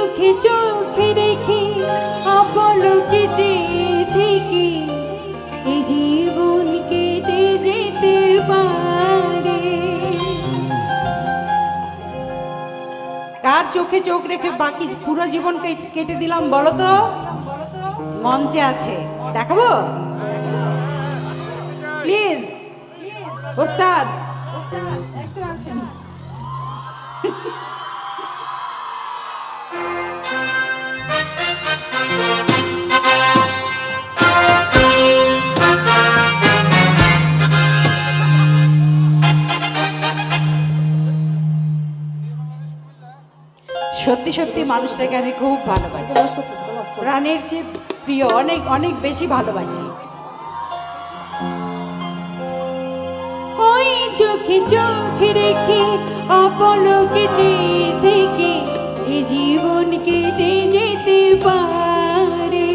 চোখে চোখে রেখে অপলকে চেয়ে থেকে এই জীবন কেটে যেতে পারে। কার চোখে চোখ রেখে বাকি পুরো জীবন কেটে দিলাম বলো তো? মঞ্চে আছে, দেখাবো প্লিজ ওস্তাদ একটু আসেন। সত্যি সত্যি মানুষটাকে আমি খুব ভালোবাসি, প্রাণের চেয়ে প্রিয়, অনেক অনেক বেশি ভালোবাসি। ওই চোখে চোখে রেখে অপলকে চেয়ে থেকে এই জীবন কেটে যেতে পারে।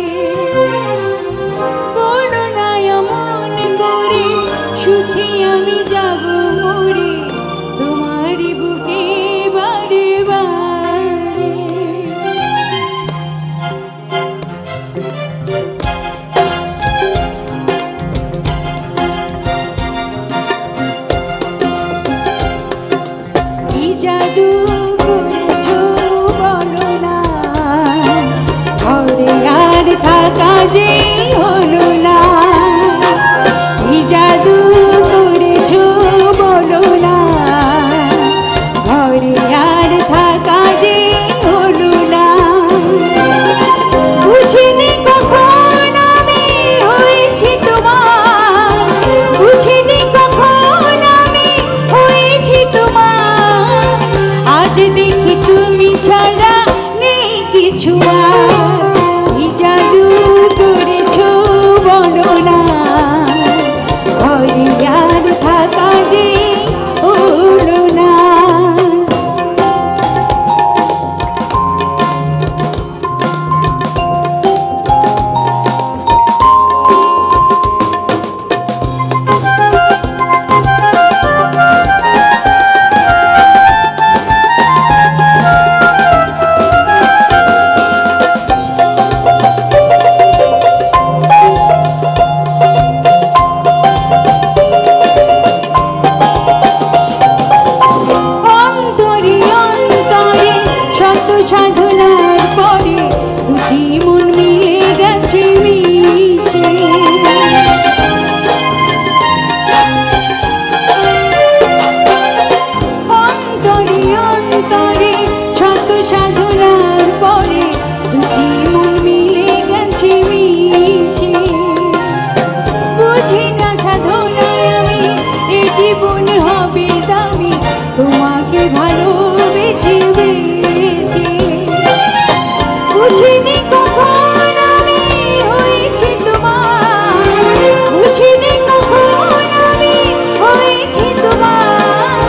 বলো না এমন করে সুখী আমি যাব মরে তোমার বুকে বারে বারে। কি জাদু করেছো বলো না, ঘরে আর থাকা যে হলো না। কি জাদু করেছো বলো না, ঘরে আর থাকা যে হলো না। বুঝিনি কখন আমি হয়েছি তোমার, বুঝিনি কখন আমি হয়েছি তোমার। আজ দেখি তুমি ছাড়া নেই কিছু আর। কি জাদু করেছো বলো না, ঘরে আর থাকা যে হলো না। অন্তরে অন্তরে শত সাধনার পরে দুটি মন মিলে গেছে মিশে। অন্তরে অন্তরে শত সাধনার পরে দুটি মন মিলে গেছে মিশে। বুঝি না সাধনায় আমি এ জীবন হবে দামি তোমাকে ভালোবেসে বেশি। বুঝিনি কখন আমি হয়েছি তোমার, বুঝিনি কখন আমি হয়েছি তোমার।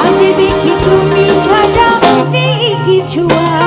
আজ দেখি তুমি ছাড়া নেই কিছু আর।